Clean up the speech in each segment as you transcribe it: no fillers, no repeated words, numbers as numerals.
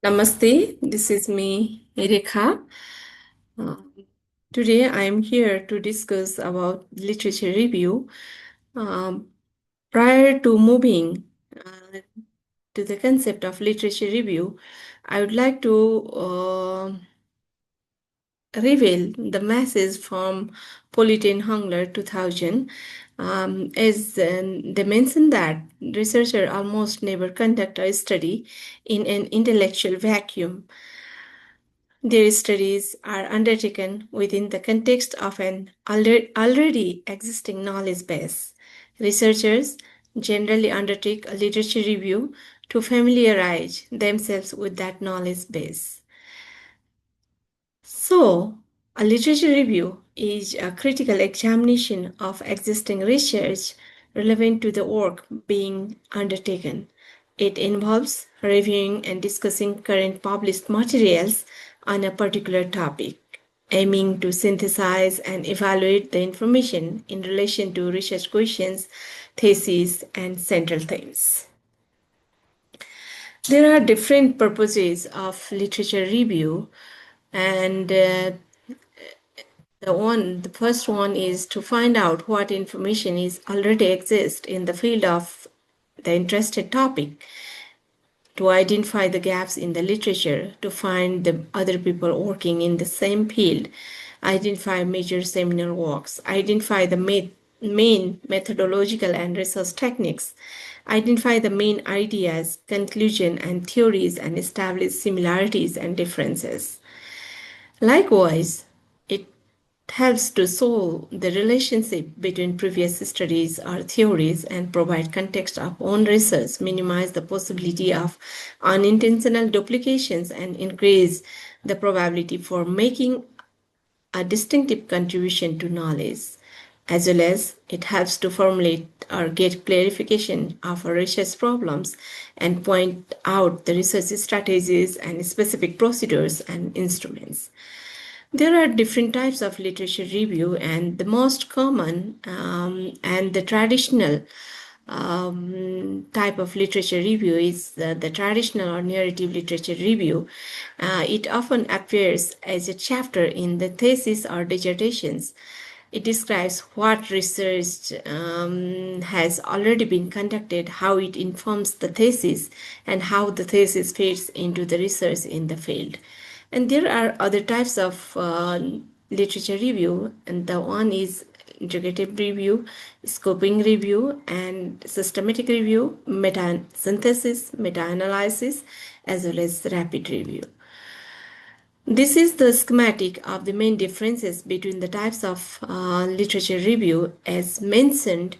Namaste, this is me, Rekha. Uh, Today I am here to discuss about literature review. Um, Prior to moving uh, to the concept of literature review, I would like to reveal the message from Politin Hongler 2000. As they mentioned that researchers almost never conduct a study in an intellectual vacuum. Their studies are undertaken within the context of an already existing knowledge base. Researchers generally undertake a literature review to familiarize themselves with that knowledge base. So, a literature review is a critical examination of existing research relevant to the work being undertaken. It involves reviewing and discussing current published materials on a particular topic, aiming to synthesize and evaluate the information in relation to research questions, theses, and central themes. There are different purposes of literature review, and the first one is to find out what information is already exists in the field of the interested topic, to identify the gaps in the literature, to find the other people working in the same field, identify major seminal works, identify the main methodological and research techniques, identify the main ideas, conclusion, and theories, and establish similarities and differences. Likewise, it helps to solve the relationship between previous studies or theories and provide context of own research, minimize the possibility of unintentional duplications, and increase the probability for making a distinctive contribution to knowledge, as well as it helps to formulate or get clarification of our research problems and point out the research strategies and specific procedures and instruments. There are different types of literature review, and the most common and the traditional type of literature review is the traditional or narrative literature review. It often appears as a chapter in the thesis or dissertations. It describes what research has already been conducted, how it informs the thesis, and how the thesis fits into the research in the field. And there are other types of literature review, and the one is integrative review, scoping review, and systematic review, meta-synthesis, meta-analysis, as well as rapid review. This is the schematic of the main differences between the types of literature review as mentioned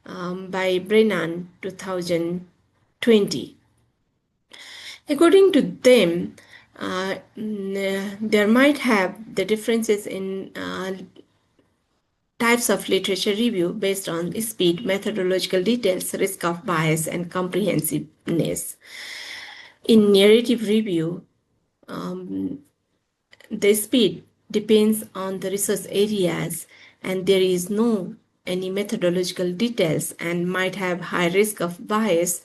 by Brennan 2020. According to them, there might have the differences in types of literature review based on speed, methodological details, risk of bias, and comprehensiveness. In narrative review, the speed depends on the research areas, and there is no any methodological details and might have high risk of bias,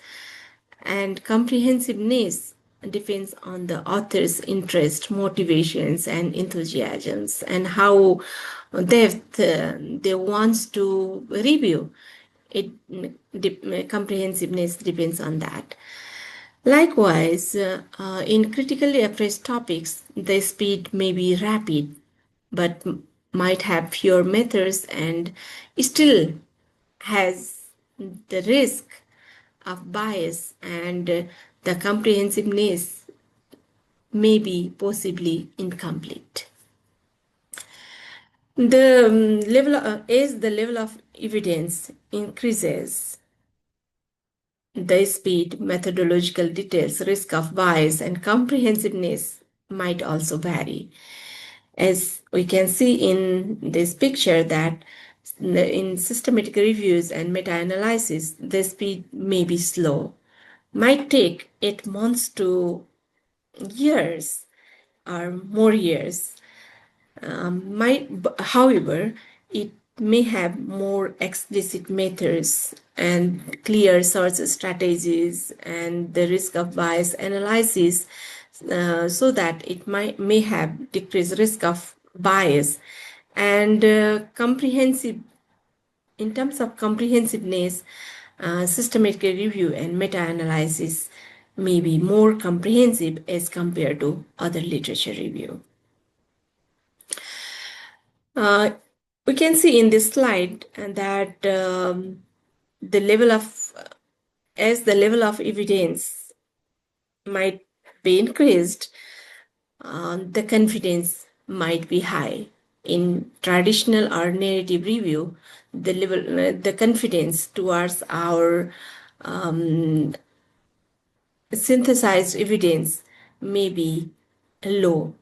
and comprehensiveness depends on the author's interest, motivations, and enthusiasms, and how depth they want to review. Comprehensiveness depends on that. Likewise, in critically appraised topics, the speed may be rapid, but might have fewer methods and still has the risk of bias, and the comprehensiveness may be possibly incomplete. The as the level of evidence increases, the speed, methodological details, risk of bias, and comprehensiveness might also vary. As we can see in this picture that in systematic reviews and meta-analysis, the speed may be slow, might take 8 months to years or more years. However, it may have more explicit methods and clear source strategies and the risk of bias analysis. so that it may have decreased risk of bias and comprehensive. In terms of comprehensiveness, systematic review and meta-analysis may be more comprehensive as compared to other literature review. We can see in this slide that the level of as the level of evidence might be increased, the confidence might be high. In traditional or narrative review, the confidence towards our synthesized evidence may be low.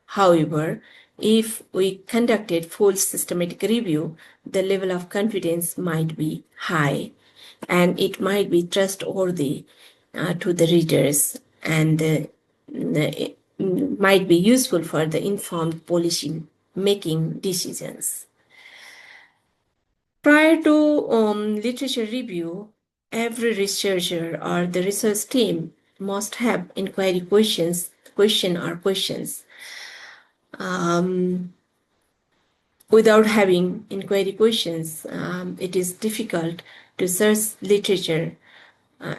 However, if we conducted full systematic review, the level of confidence might be high and it might be trustworthy to the readers and might be useful for the informed policy making decisions. Prior to literature review, every researcher or the research team must have inquiry questions. Without having inquiry questions, it is difficult to search literature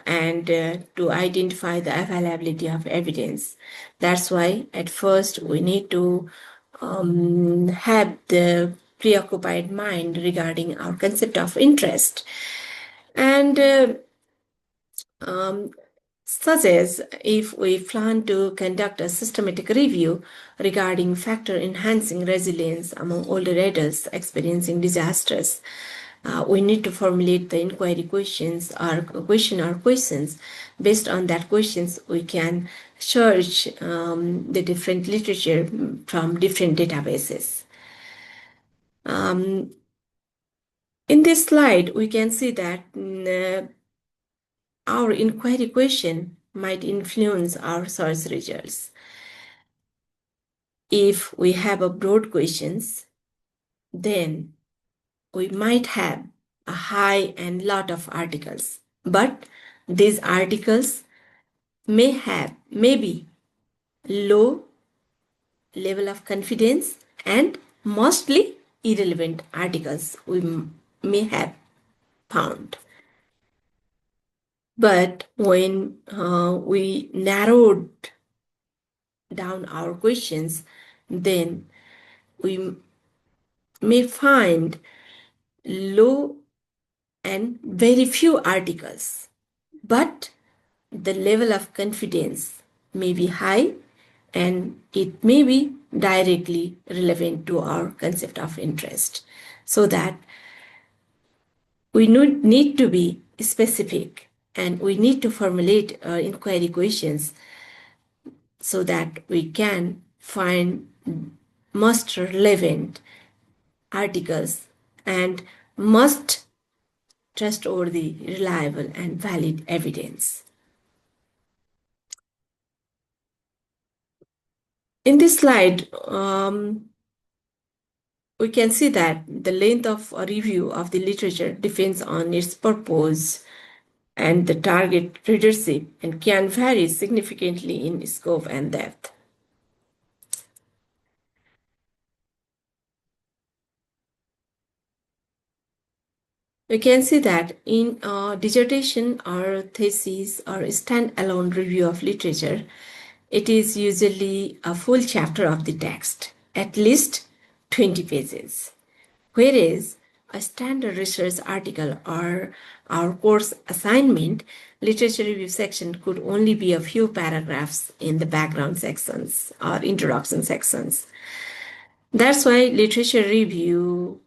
and to identify the availability of evidence. That's why at first we need to have the preoccupied mind regarding our concept of interest. And such as if we plan to conduct a systematic review regarding factor enhancing resilience among older adults experiencing disasters, we need to formulate the inquiry questions or questions. Based on that questions, we can search the different literature from different databases. In this slide, we can see that our inquiry question might influence our search results. If we have a broad questions, then we might have a high and lot of articles, but these articles may be low level of confidence and mostly irrelevant articles we may have found. But when we narrowed down our questions, then we may find low and very few articles, but the level of confidence may be high and it may be directly relevant to our concept of interest. So that we need to be specific and we need to formulate inquiry questions so that we can find most relevant articles and most trustworthy, reliable, and valid evidence. In this slide, we can see that the length of a review of the literature depends on its purpose and the target readership and can vary significantly in scope and depth. We can see that in a dissertation or thesis or standalone review of literature, it is usually a full chapter of the text, at least 20 pages. Whereas a standard research article or our course assignment, literature review section could only be a few paragraphs in the background sections or introduction sections. That's why literature review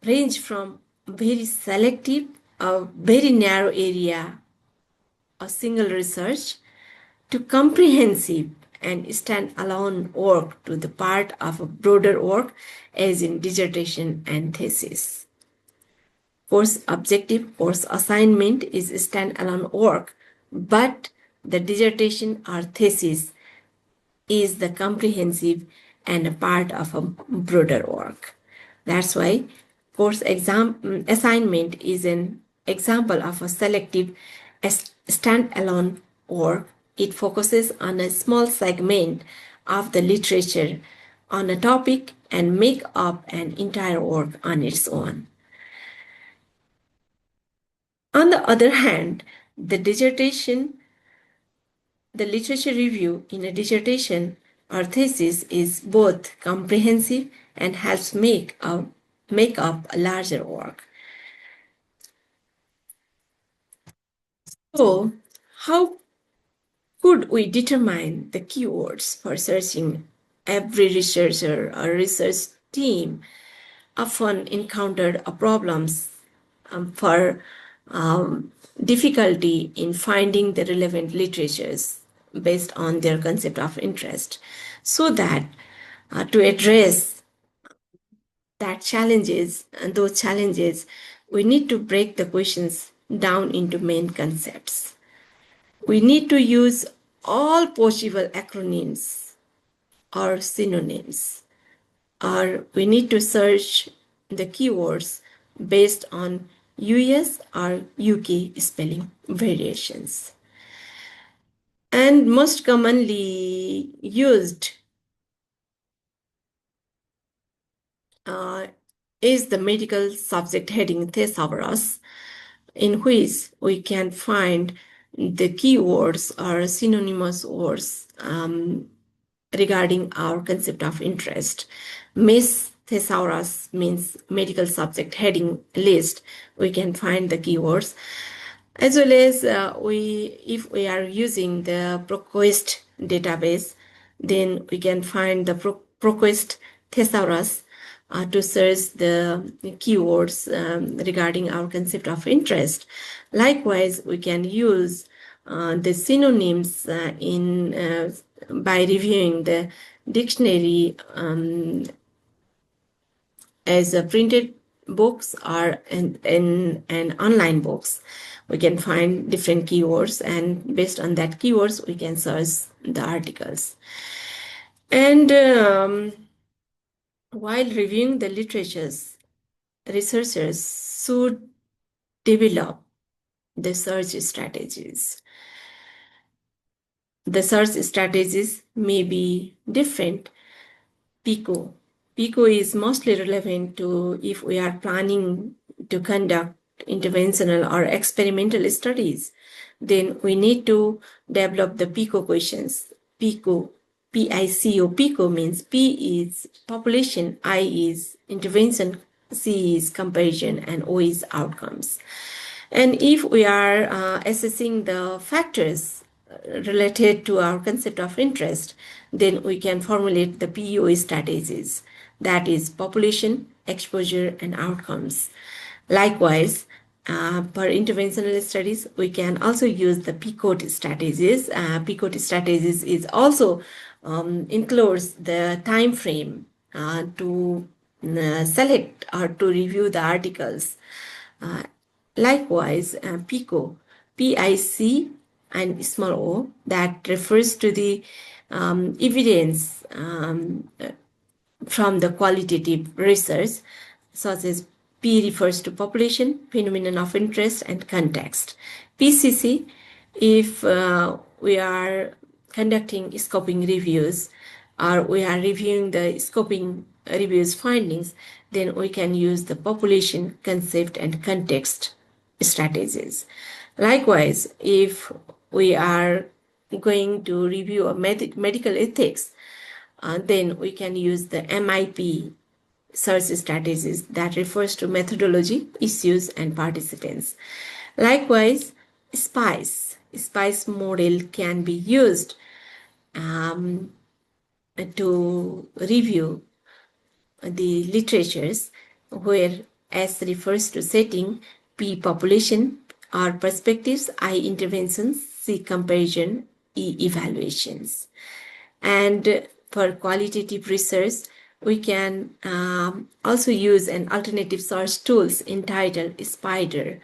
range from very selective, a very narrow area, a single research, to comprehensive and stand-alone work to the part of a broader work as in dissertation and thesis. Course objective, course assignment is stand-alone work, but the dissertation or thesis is the comprehensive and a part of a broader work. That's why course assignment is an example of a selective stand-alone work It focuses on a small segment of the literature on a topic and make up an entire work on its own. On the other hand, the literature review in a dissertation or thesis is both comprehensive and helps make up a larger work. So, how could we determine the keywords for searching? Every researcher or research team often encountered problems for difficulty in finding the relevant literatures based on their concept of interest. So that to address those challenges, we need to break the questions down into main concepts. We need to use all possible acronyms or synonyms, or we need to search the keywords based on US or UK spelling variations. And most commonly used is the medical subject heading thesaurus, in which we can find the keywords or synonymous words regarding our concept of interest. MES thesaurus means medical subject heading list. We can find the keywords, as well as if we are using the ProQuest database, then we can find the ProQuest thesaurus to search the keywords regarding our concept of interest. Likewise, we can use the synonyms by reviewing the dictionary as printed books or in online books. We can find different keywords, and based on that keywords, we can search the articles. And while reviewing the literatures, researchers should develop the search strategies. The search strategies may be different. PICO. PICO is mostly relevant to if we are planning to conduct interventional or experimental studies. Then we need to develop the PICO questions. PICO, P-I-C-O, PICO means P is population, I is intervention, C is comparison, and O is outcomes. And if we are assessing the factors related to our concept of interest, then we can formulate the PEO strategies, that is population, exposure, and outcomes. Likewise, for interventional studies, we can also use the PICOT strategies. PICOT strategies is also includes the time frame to select or to review the articles. Likewise, PICO, P-I-C and small o, that refers to the evidence from the qualitative research, such as P refers to population, phenomenon of interest, and context. PCC, if we are conducting scoping reviews or we are reviewing the scoping reviews findings, then we can use the population, concept, and context strategies. Likewise, if we are going to review a medical ethics, then we can use the MIP search strategies, that refers to methodology, issues, and participants. Likewise, SPICE model can be used to review the literatures, where S refers to setting, P population, R perspectives, I interventions, C comparison, E evaluations. And for qualitative research, we can also use an alternative search tools entitled Spider,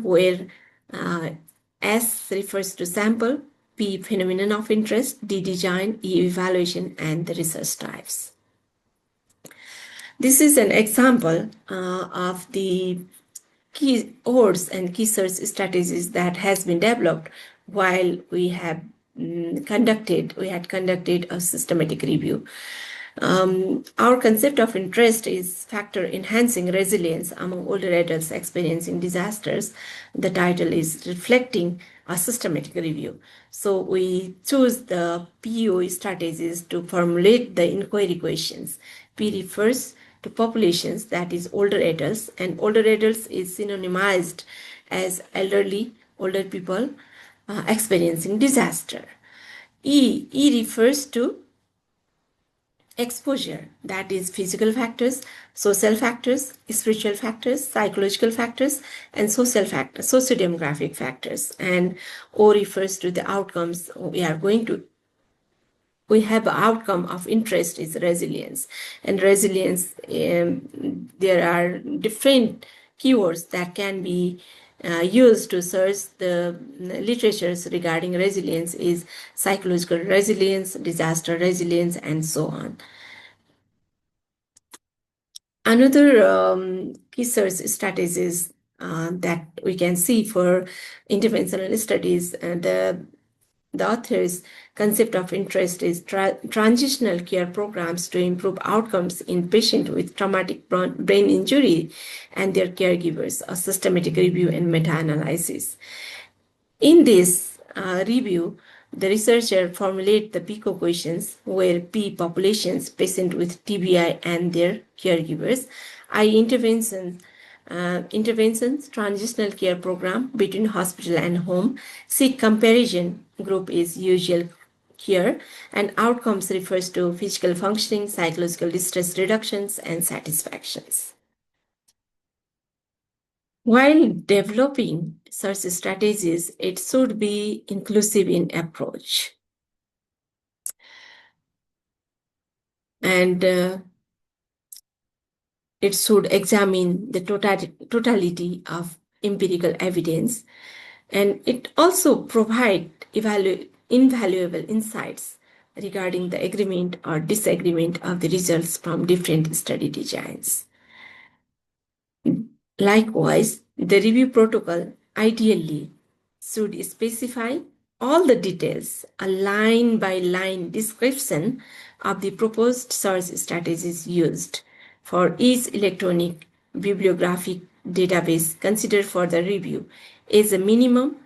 where S refers to sample, P phenomenon of interest, D design, E evaluation, and the research types. This is an example of the keywords and key search strategies that has been developed while we had conducted a systematic review. Our concept of interest is factor enhancing resilience among older adults experiencing disasters. The title is reflecting a systematic review. So we choose the POE strategies to formulate the inquiry questions. P refers to populations, that is older adults, and older adults is synonymized as elderly, older people experiencing disaster. E refers to exposure, that is physical factors, social factors, spiritual factors, psychological factors, and social factors, socio-demographic factors. And O refers to the outcomes we have an outcome of interest is resilience. And resilience, there are different keywords that can be used to search the literatures regarding resilience is psychological resilience, disaster resilience, and so on. Another key search strategies that we can see for interventional studies, the author's concept of interest is transitional care programs to improve outcomes in patients with traumatic brain injury and their caregivers, a systematic review and meta-analysis. In this review, the researcher formulate the PICO questions where P populations, patient with TBI and their caregivers, I interventions, transitional care program between hospital and home, C comparison group is usual care, and outcomes refers to physical functioning, psychological distress reductions, and satisfactions. While developing such strategies, it should be inclusive in approach. And it should examine the totality of empirical evidence. And it also provide invaluable insights regarding the agreement or disagreement of the results from different study designs. Likewise, the review protocol ideally should specify all the details, a line-by-line description of the proposed search strategies used for each electronic bibliographic database considered for the review. As a minimum,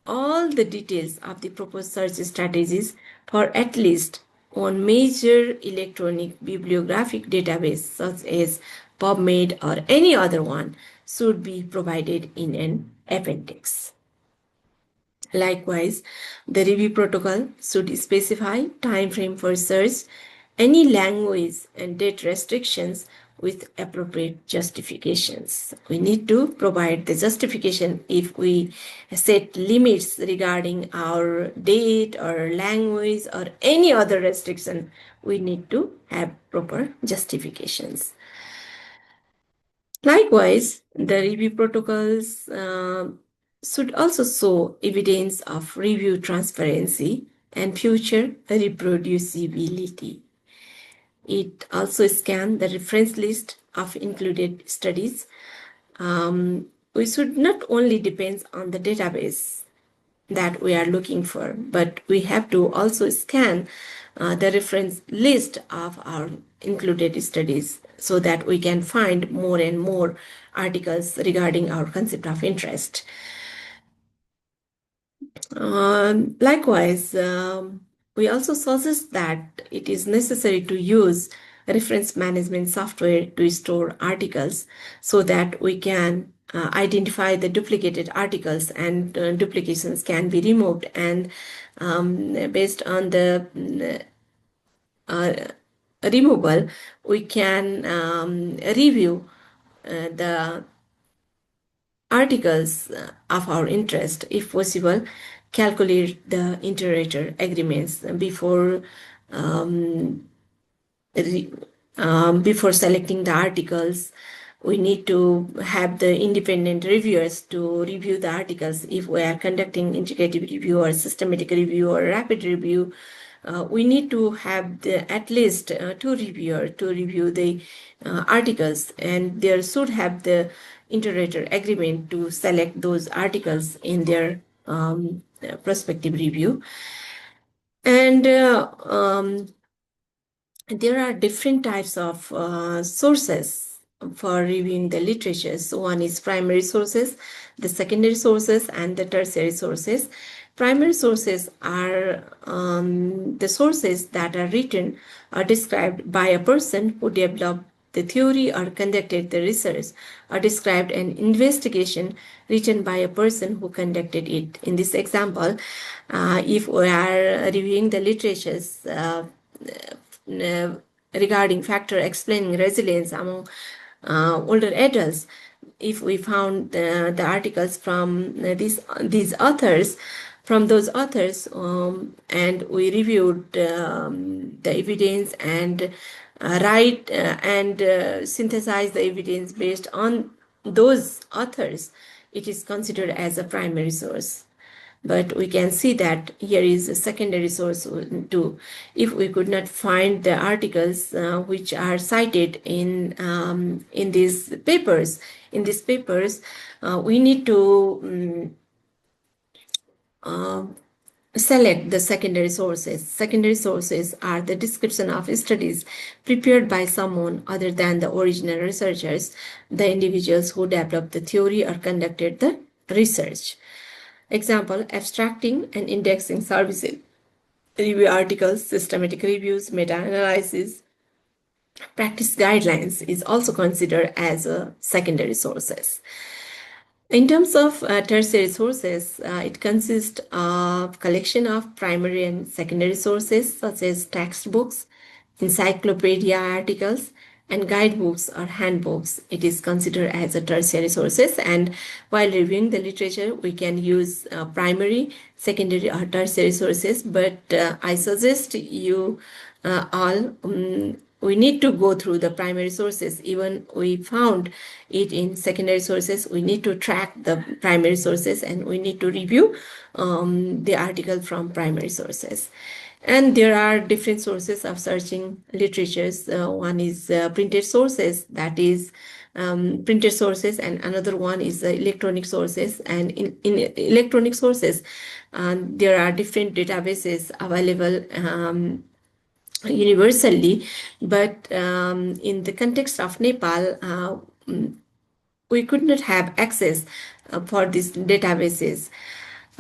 all the details of the proposed search strategies for at least one major electronic bibliographic database such as PubMed or any other one should be provided in an appendix. Likewise, the review protocol should specify time frame for search, any language and date restrictions with appropriate justifications. We need to provide the justification if we set limits regarding our date or language or any other restriction. We need to have proper justifications. Likewise, the review protocols should also show evidence of review transparency and future reproducibility. It also scans the reference list of included studies. We should not only depend on the database that we are looking for, but we have to also scan the reference list of our included studies so that we can find more and more articles regarding our concept of interest. Likewise, we also suggest that it is necessary to use reference management software to store articles so that we can identify the duplicated articles and duplications can be removed, and based on the removal, we can review the articles of our interest, if possible, calculate the inter-rater agreements before before selecting the articles. We need to have the independent reviewers to review the articles. If we are conducting integrative review or systematic review or rapid review, we need to have at least two reviewers to review the articles, and there should have the inter-rater agreement to select those articles in their prospective review. And there are different types of sources for reviewing the literature. So one is primary sources, the secondary sources, and the tertiary sources. Primary sources are the sources that are written or described by a person who developed the theory or conducted the research, or described an investigation written by a person who conducted it. In this example, if we are reviewing the literatures regarding factor explaining resilience among older adults, if we found the articles from these authors, from those authors, and we reviewed the evidence and write and synthesize the evidence based on those authors, it is considered as a primary source. But we can see that here is a secondary source too. If we could not find the articles which are cited in these papers, we need to select the secondary sources. Secondary sources are the description of studies prepared by someone other than the original researchers, the individuals who developed the theory or conducted the research. Example, abstracting and indexing services, review articles, systematic reviews, meta-analysis, practice guidelines is also considered as secondary sources. In terms of tertiary sources, it consists of collection of primary and secondary sources such as textbooks, encyclopedia articles, and guidebooks or handbooks. It is considered as a tertiary sources, and while reviewing the literature, we can use primary, secondary, or tertiary sources, but I suggest you all we need to go through the primary sources. Even we found it in secondary sources, we need to track the primary sources and we need to review the article from primary sources. And there are different sources of searching literatures. One is printed sources, that is printed sources, and another one is electronic sources. And in electronic sources, there are different databases available universally, but in the context of Nepal, we could not have access for these databases.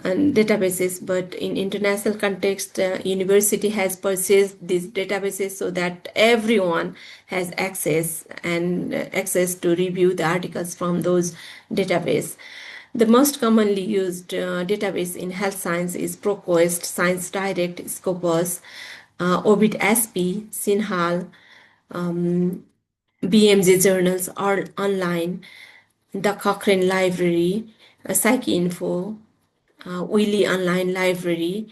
But in international context, university has purchased these databases so that everyone has access to review the articles from those databases. The most commonly used database in health science is ProQuest, Science Direct, Scopus, Orbit SP, Sinhal, BMJ journals are online, the Cochrane Library, PsycInfo, Wiley Online Library,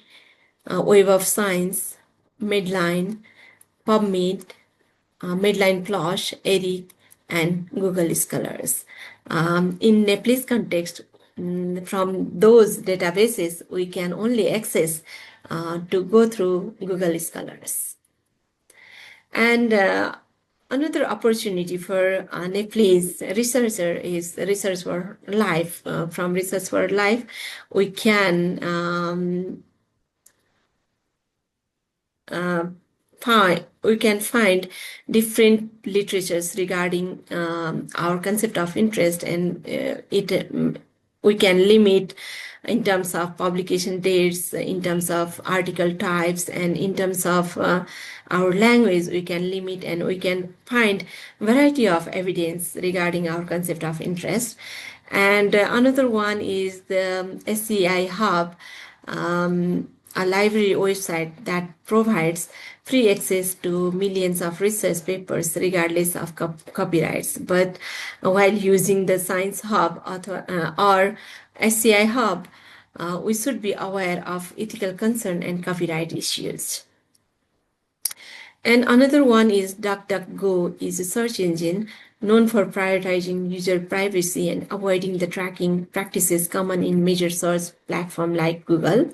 Web of Science, Medline, PubMed, Medline Plus, ERIC, and Google Scholars. In Nepalese context, from those databases, we can only access to go through Google Scholars. And another opportunity for Nepalese researcher is Research for Life. From Research for Life, we can find different literatures regarding our concept of interest, and we can limit in terms of publication dates, in terms of article types, and in terms of our language. We can limit and we can find variety of evidence regarding our concept of interest. And another one is the SCI Hub, a library website that provides free access to millions of research papers regardless of copyrights. But while using the Science Hub or SCI Hub, we should be aware of ethical concern and copyright issues. And another one is DuckDuckGo, is a search engine known for prioritizing user privacy and avoiding the tracking practices common in major search platforms like Google.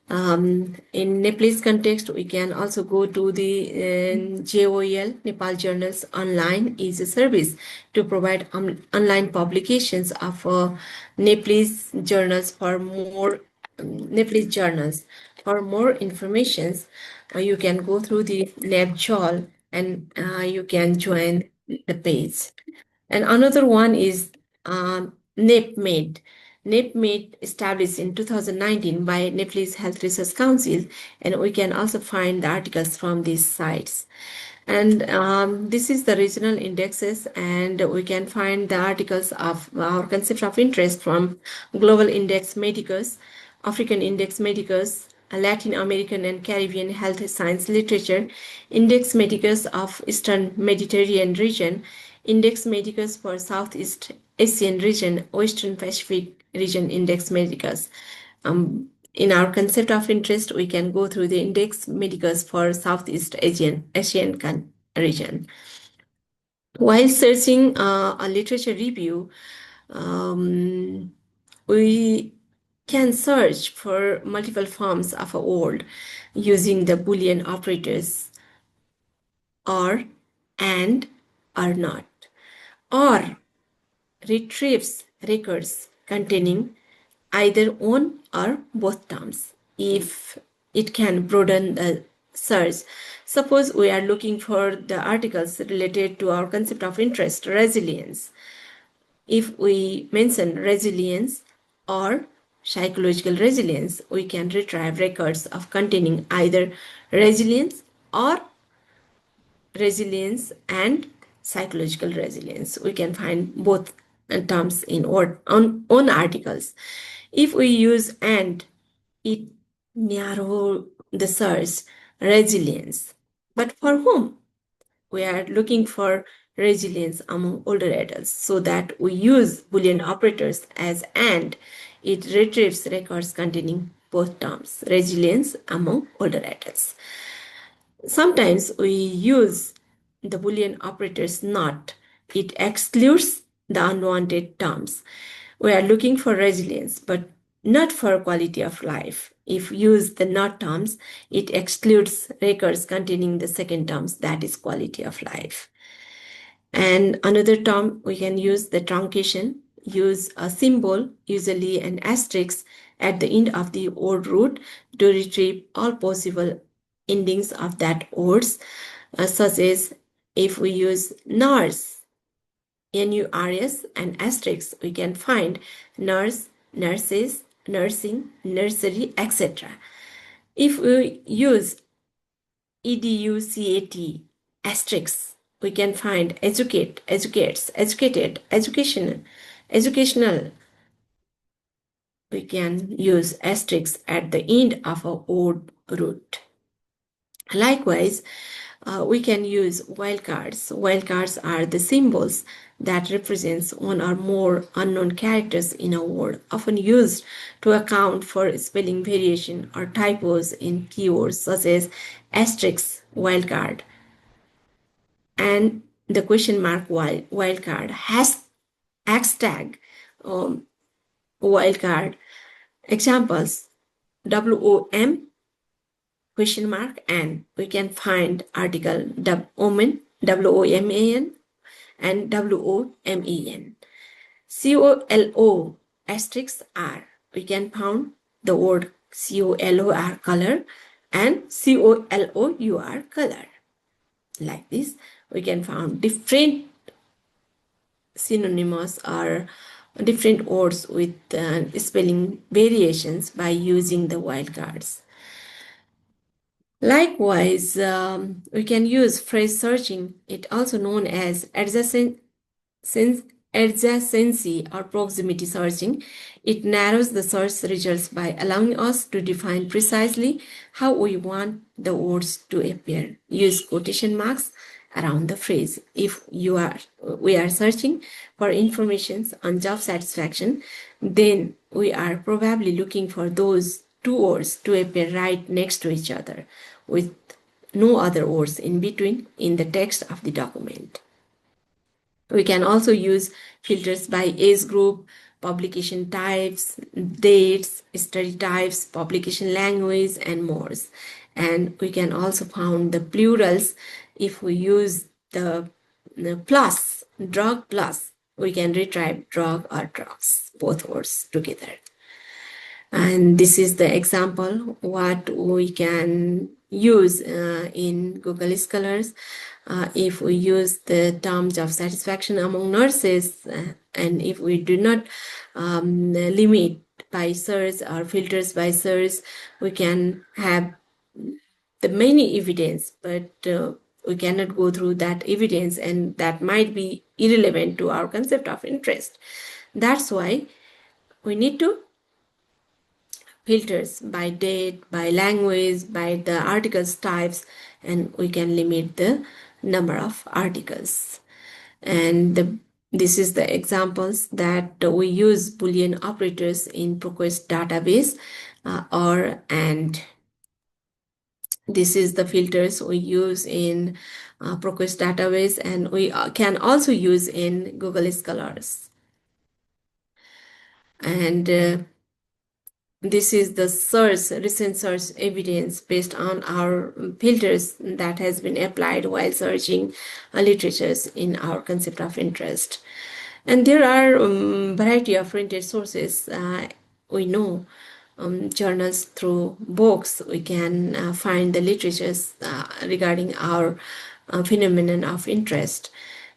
In Nepalese context, we can also go to the JOL, Nepal Journals Online, is a service to provide online publications of Nepalese journals for more Nepalese journals. For more information, you can go through the NepJol and you can join the page. And another one is NEPMED. NEPMED established in 2019 by Nepalese Health Research Council, and we can also find the articles from these sites. And this is the regional indexes, and we can find the articles of our concept of interest from Global Index Medicus, African Index Medicus, Latin American and Caribbean health science literature, Index Medicus of Eastern Mediterranean region, Index Medicus for Southeast Asian region, Western Pacific region Index Medicus. In our concept of interest, we can go through the Index Medicus for Southeast Asian region. While searching a literature review, we can search for multiple forms of a word using the Boolean operators or, and, or not, or retrieves records containing either one or both terms if it can broaden the search. Suppose we are looking for the articles related to our concept of interest, resilience. If we mention resilience or psychological resilience, we can retrieve records of containing either resilience or resilience and psychological resilience. We can find both terms in on articles. If we use and, it narrow the search resilience. But for whom? We are looking for resilience among older adults, so that we use Boolean operators as and, it retrieves records containing both terms, resilience among older adults. Sometimes we use the Boolean operators not. It excludes the unwanted terms. We are looking for resilience, but not for quality of life. If use the not terms, it excludes records containing the second terms, that is quality of life. And another term, we can use the truncation, use a symbol, usually an asterisk, at the end of the word root to retrieve all possible endings of that words, such as if we use nurse, NURS, and asterisk, we can find nurse, nurses, nursing, nursery, etc. If we use EDUCAT, asterisk, we can find educate, educates, educated, education, educational. We can use asterisk at the end of a word root. Likewise, we can use wildcards. Wildcards are the symbols that represents one or more unknown characters in a word, often used to account for spelling variation or typos in keywords such as asterisk wildcard and the question mark wildcard, hashtag wildcard. Examples: WOM question mark, and we can find article woman, WOMAN, and WOMEN. COLO asterisk R, we can find the word COLOR color and COLOUR color. Like this, we can find different synonymous or different words with spelling variations by using the wildcards. Likewise, we can use phrase searching, it also known as adjacency or proximity searching. It narrows the search results by allowing us to define precisely how we want the words to appear. Use quotation marks around the phrase. If we are searching for information on job satisfaction, then we are probably looking for those two words to appear right next to each other, with no other words in between in the text of the document. We can also use filters by age group, publication types, dates, study types, publication language, and more. And we can also found the plurals. If we use the plus, drug plus, we can retrieve drug or drugs, both words together. And this is the example what we can use in Google Scholars. If we use the terms of satisfaction among nurses, and if we do not limit by search or filters by search, we can have the many evidence, but we cannot go through that evidence, and that might be irrelevant to our concept of interest. That's why we need to filters by date, by language, by the articles types, and we can limit the number of articles. And this is the examples that we use Boolean operators in ProQuest database and this is the filters we use in ProQuest database, and we can also use in Google Scholars. And this is the recent search evidence based on our filters that has been applied while searching literatures in our concept of interest. And there are variety of printed sources. We know journals through books. We can find the literatures regarding our phenomenon of interest.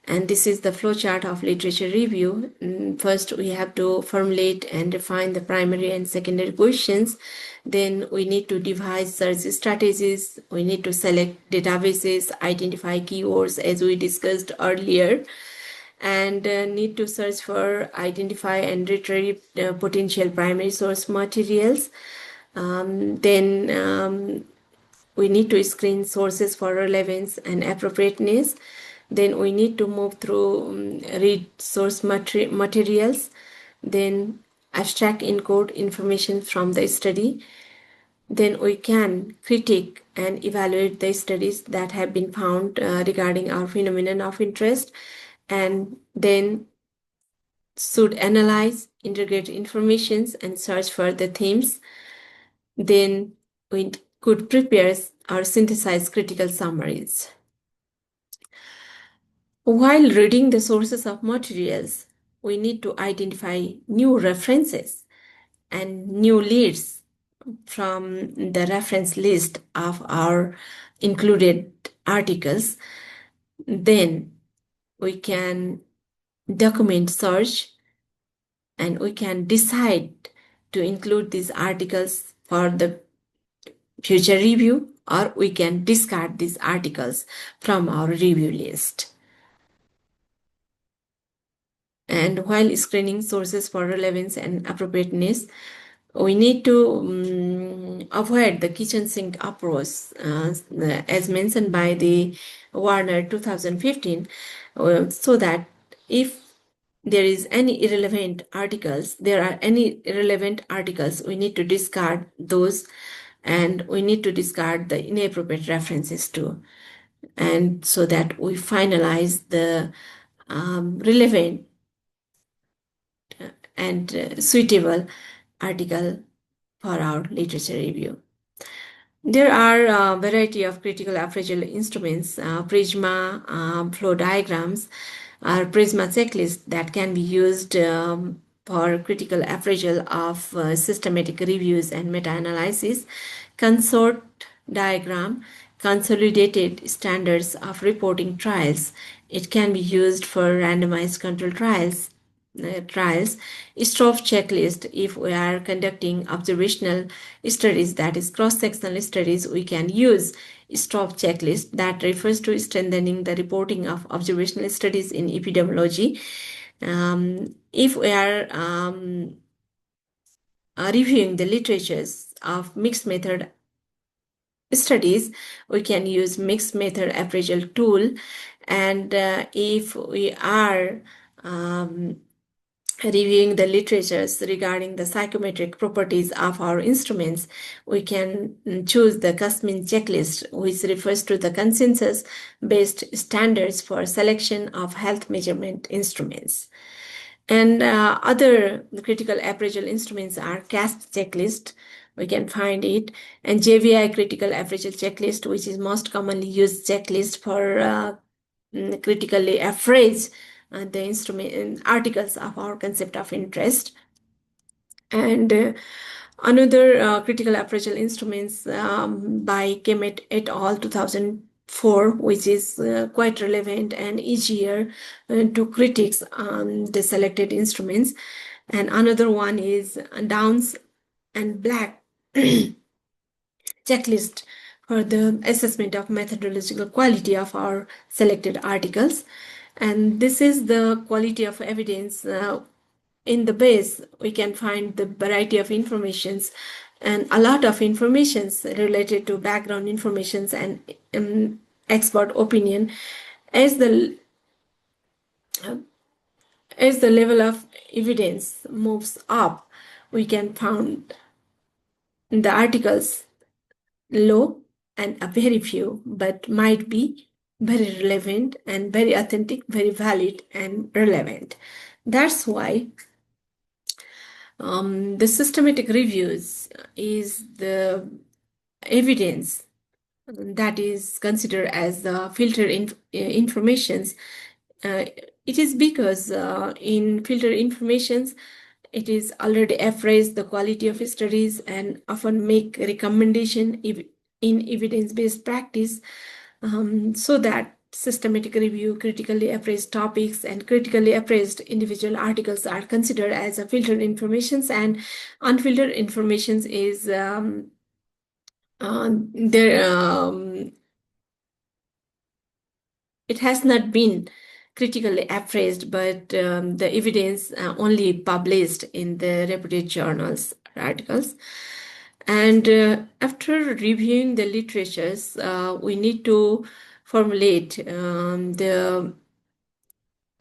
And this is the flowchart of literature review. First, we have to formulate and define the primary and secondary questions. Then we need to devise search strategies. We need to select databases, identify keywords as we discussed earlier, and need to search for, identify and retrieve potential primary source materials. Then we need to screen sources for relevance and appropriateness. Then we need to move through read source materials, then abstract encode information from the study. Then we can critique and evaluate the studies that have been found regarding our phenomenon of interest, and then should analyze, integrate informations, and search for the themes. Then we could prepare or synthesize critical summaries. While reading the sources of materials, we need to identify new references and new leads from the reference list of our included articles. Then we can document search, and we can decide to include these articles for the future review, or we can discard these articles from our review list. And while screening sources for relevance and appropriateness, we need to avoid the kitchen sink approach, as mentioned by the Warner 2015, so that if there are any irrelevant articles, we need to discard those, and we need to discard the inappropriate references too, and so that we finalize the relevant and suitable article for our literature review. There are a variety of critical appraisal instruments, Prisma, flow diagrams, or Prisma checklist that can be used for critical appraisal of systematic reviews and meta-analysis. Consort diagram, consolidated standards of reporting trials. It can be used for randomized control trials. Stroff checklist, if we are conducting observational studies, that is cross-sectional studies, we can use Stroff checklist that refers to strengthening the reporting of observational studies in epidemiology. If we are reviewing the literatures of mixed method studies, we can use mixed method appraisal tool. And if we are reviewing the literatures regarding the psychometric properties of our instruments, we can choose the Kussmaul checklist, which refers to the consensus-based standards for selection of health measurement instruments. And other critical appraisal instruments are CAST checklist, we can find it, and JVI critical appraisal checklist, which is most commonly used checklist for critically appraise the instrument articles of our concept of interest. And another critical appraisal instruments by Kemet et al. 2004, which is quite relevant and easier to critics on the selected instruments. And another one is Downs and Black checklist for the assessment of methodological quality of our selected articles. And this is the quality of evidence. In the base, we can find the variety of informations and a lot of informations related to background informations and expert opinion. As the level of evidence moves up, we can find the articles low and a very few, but might be very relevant and very authentic, very valid and relevant. That's why the systematic reviews is the evidence that is considered as the filtered informations. It is because in filtered informations, it is already appraised the quality of studies and often make recommendation in evidence-based practice, so that systematic review, critically appraised topics, and critically appraised individual articles are considered as a filtered informations, and unfiltered informations is it has not been critically appraised, but the evidence only published in the reputed journals articles. And after reviewing the literatures, we need to formulate the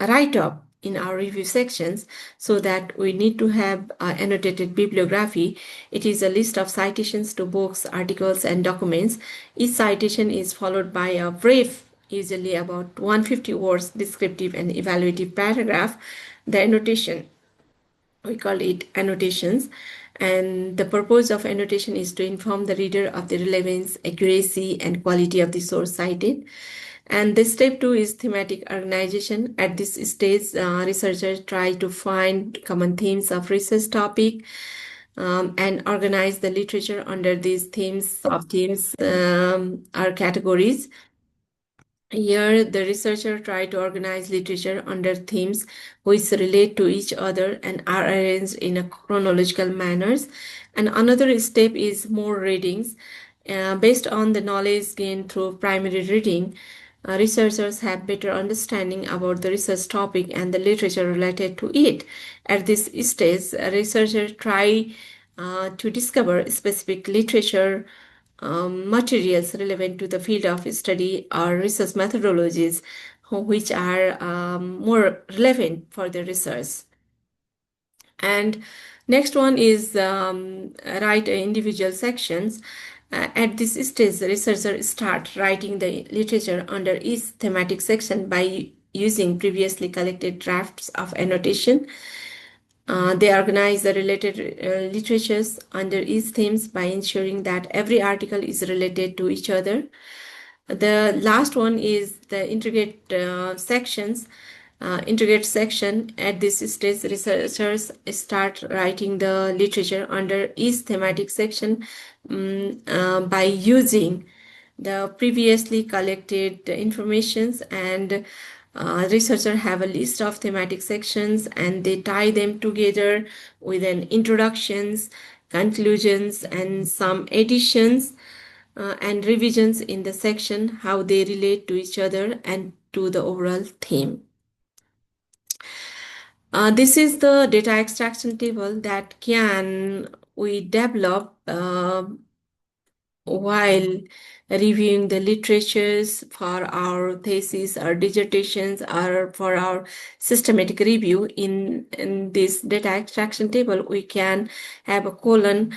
write-up in our review sections, so that we need to have annotated bibliography. It is a list of citations to books, articles, and documents. Each citation is followed by a brief, usually about 150 words, descriptive and evaluative paragraph. The annotation, we call it annotations, and the purpose of annotation is to inform the reader of the relevance, accuracy, and quality of the source cited. And the step 2 is thematic organization. At this stage, researchers try to find common themes of research topic and organize the literature under these themes, sub-themes, or categories. Here, the researcher tried to organize literature under themes which relate to each other and are arranged in a chronological manners. And another step is more readings. Based on the knowledge gained through primary reading, researchers have better understanding about the research topic and the literature related to it. At this stage, researchers try to discover specific literature materials relevant to the field of study or research methodologies which are more relevant for the research. And next one is write individual sections. At this stage, the researcher start writing the literature under each thematic section by using previously collected drafts of annotation. They organize the related literatures under each themes by ensuring that every article is related to each other. The last one is the integrate sections. Integrate section. At this stage, researchers start writing the literature under each thematic section by using the previously collected informations, and researchers have a list of thematic sections and they tie them together with an introductions, conclusions, and some additions and revisions in the section, how they relate to each other and to the overall theme. This is the data extraction table that we develop while reviewing the literatures for our thesis or dissertations or for our systematic review. In this data extraction table, we can have a column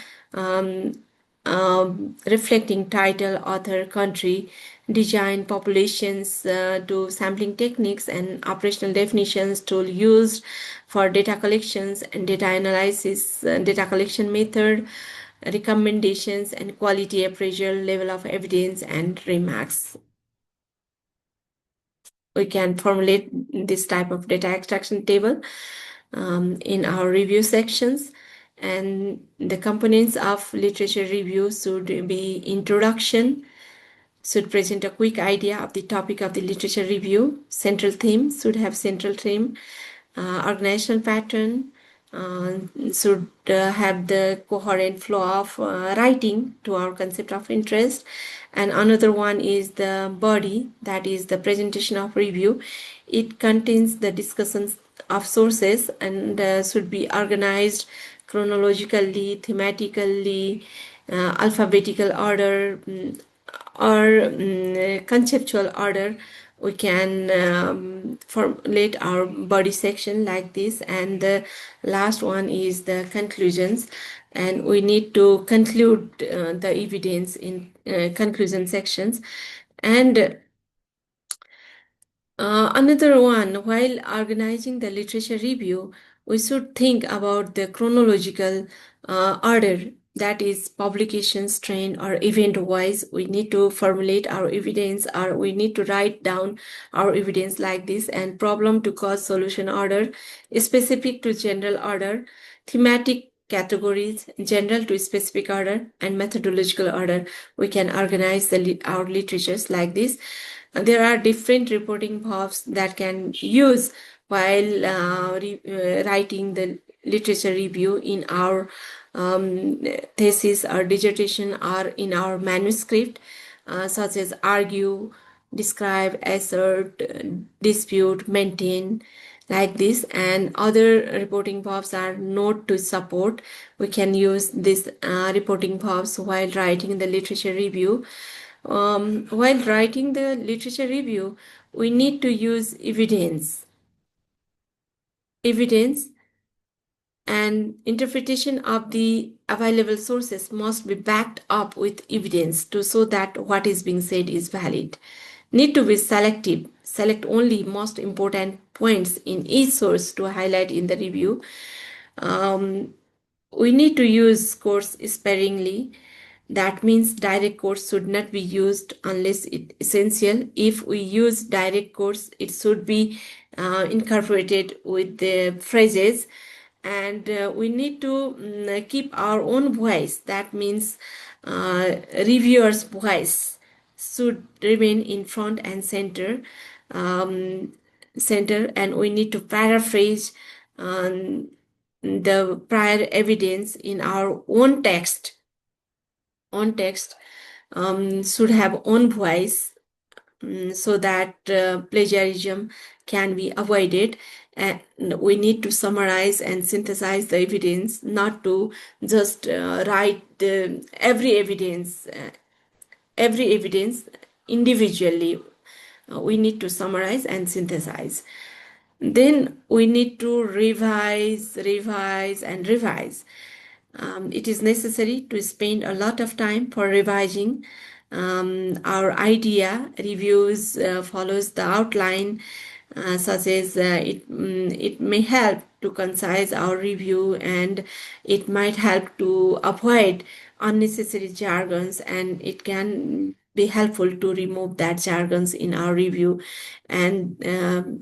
reflecting title, author, country, design populations to sampling techniques and operational definitions, tool used for data collections and data analysis, data collection method, recommendations and quality appraisal, level of evidence and remarks. We can formulate this type of data extraction table in our review sections. And the components of literature review should be introduction, should present a quick idea of the topic of the literature review. Central theme should have central theme. Organizational pattern should have the coherent flow of writing to our concept of interest. And another one is the body, that is the presentation of review. It contains the discussions of sources and should be organized chronologically, thematically, alphabetical order, or conceptual order. We can formulate our body section like this. And the last one is the conclusions, and we need to conclude the evidence in conclusion sections. And another one, while organizing the literature review, we should think about the chronological order, that is publications, trend, or event wise. We need to formulate our evidence, or we need to write down our evidence like this. And problem to cause solution order, specific to general order, thematic categories, general to specific order, and methodological order. We can organize our literatures like this. There are different reporting paths that can use while writing the literature review in our thesis or dissertation or in our manuscript, such as argue, describe, assert, dispute, maintain, like this. And other reporting paths are note to support. We can use this reporting paths while writing the literature review. While writing the literature review, we need to use evidence. Evidence and interpretation of the available sources must be backed up with evidence to show that what is being said is valid. Need to be selective. Select only most important points in each source to highlight in the review. We need to use quotes sparingly. That means direct quotes should not be used unless it's essential. If we use direct quotes, it should be incorporated with the phrases. And we need to keep our own voice. That means reviewer's voice should remain in front and center. And we need to paraphrase the prior evidence in our own text. Should have own voice, so that plagiarism can be avoided. And we need to summarize and synthesize the evidence, not to just write every evidence individually. We need to summarize and synthesize. Then we need to revise. It is necessary to spend a lot of time for revising our idea. Reviews follows the outline, such as it may help to concise our review, and it might help to avoid unnecessary jargons, and it can be helpful to remove that jargons in our review. And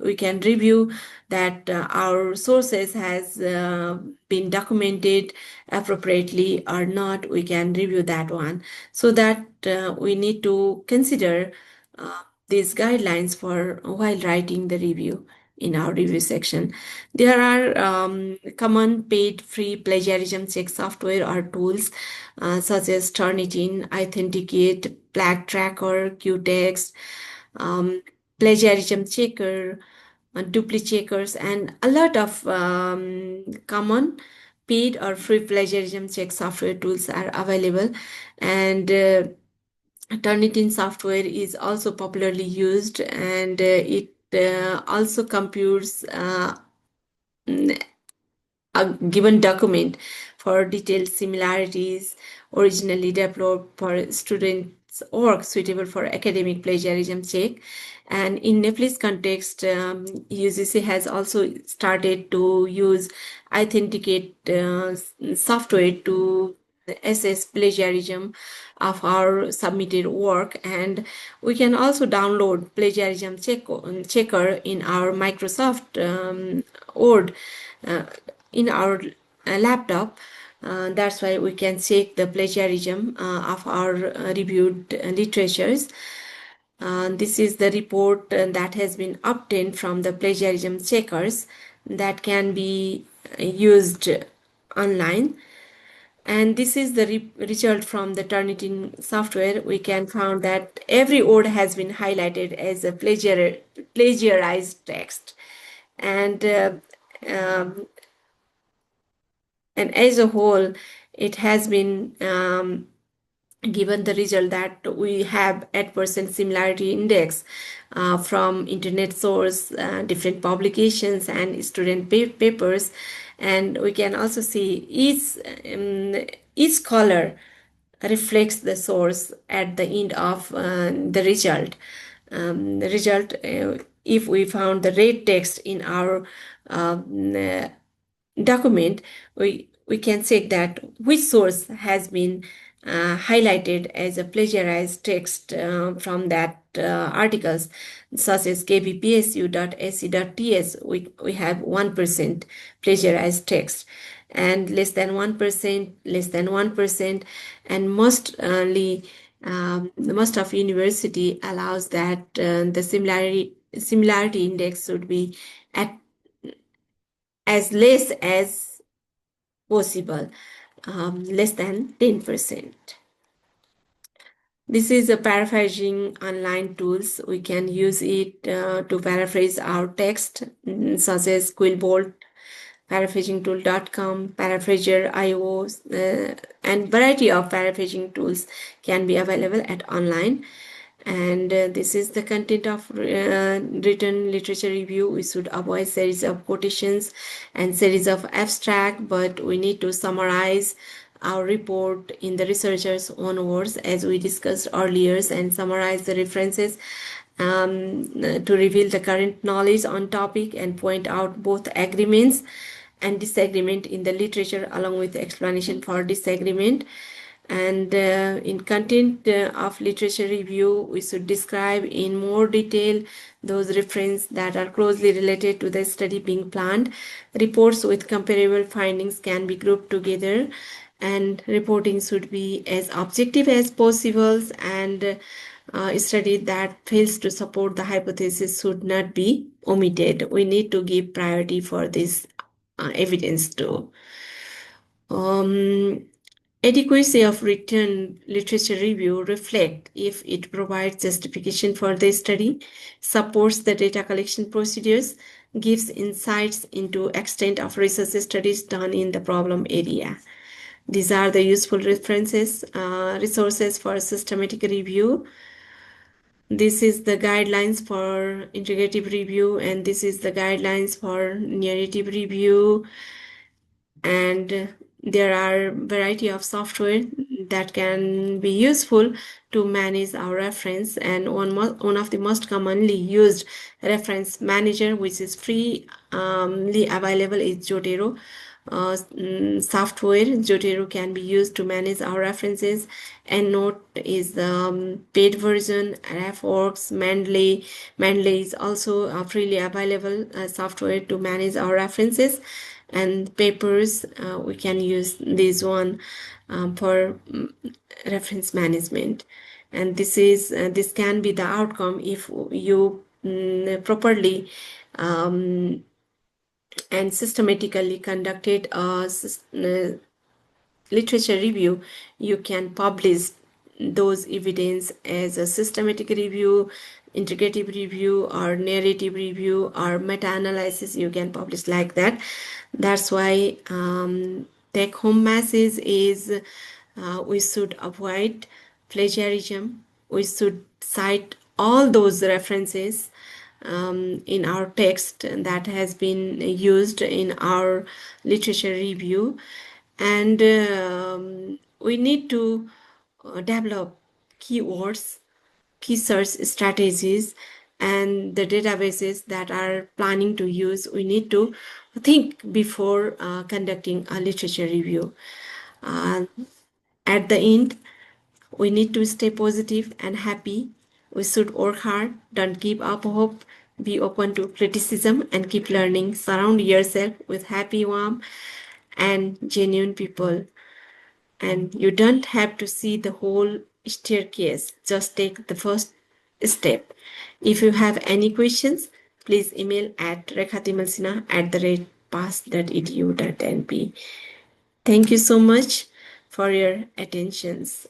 we can review that our sources has been documented appropriately or not. We can review that one. So that we need to consider these guidelines for while writing the review in our review section. There are common paid free plagiarism check software or tools such as Turnitin, Authenticate, Plague Tracker, Qtext, Plagiarism Checker, Duplicheckers, and a lot of common paid or free plagiarism check software tools are available. And Turnitin software is also popularly used, and it also computes a given document for detailed similarities, originally developed for students work suitable for academic plagiarism check. And in Nepal's context, UGC has also started to use authenticate software to assess plagiarism of our submitted work, and we can also download plagiarism checker in our Microsoft Word in our laptop. That's why we can check the plagiarism of our reviewed literatures. This is the report that has been obtained from the plagiarism checkers that can be used online. And this is the result from the Turnitin software. We can found that every word has been highlighted as a plagiarized text. And and as a whole, it has been given the result that we have 8% similarity index from internet source, different publications and student papers. And we can also see each color reflects the source at the end of the result. If we found the red text in our document, we can check that which source has been highlighted as a plagiarized text from that articles, such as kbpsu.ac.ts. We have 1% plagiarized text, and less than 1%, less than 1%, and most of university allows that the similarity index should be at as less as possible, less than 10%. This is a paraphrasing online tools. We can use it to paraphrase our text, such as Quillbolt, paraphrasingtool.com, paraphraser.io, and variety of paraphrasing tools can be available at online. And this is the content of written literature review. We should avoid series of quotations and series of abstract, but we need to summarize our report in the researcher's own words, as we discussed earlier, and summarize the references to reveal the current knowledge on topic and point out both agreements and disagreement in the literature, along with explanation for disagreement. And in content of literature review, we should describe in more detail those references that are closely related to the study being planned. Reports with comparable findings can be grouped together, and reporting should be as objective as possible, and a study that fails to support the hypothesis should not be omitted. We need to give priority for this evidence too. Adequacy of written literature review reflect if it provides justification for the study, supports the data collection procedures, gives insights into extent of research studies done in the problem area. These are the useful references, resources for systematic review. This is the guidelines for integrative review, and this is the guidelines for narrative review. And there are variety of software that can be useful to manage our reference, and one of the most commonly used reference manager, which is freely available, is Zotero software. Zotero can be used to manage our references. EndNote is the paid version. RefWorks, Mendeley is also a freely available software to manage our references. And papers, we can use this one for reference management. And this can be the outcome if you properly and systematically conducted a literature review. You can publish those evidence as a systematic review, integrative review, or narrative review, or meta-analysis. You can publish like that. That's why take-home message is we should avoid plagiarism. We should cite all those references in our text that has been used in our literature review. And we need to develop keywords, key search strategies, and the databases that are planning to use. We need to think before conducting a literature review. At the end, we need to stay positive and happy. We should work hard, don't give up hope, be open to criticism, and keep learning. Surround yourself with happy, warm, and genuine people. And you don't have to see the whole staircase, just take the first step. If you have any questions, please email at rekhatimalsina@pass.edu.np. Thank you so much for your attentions.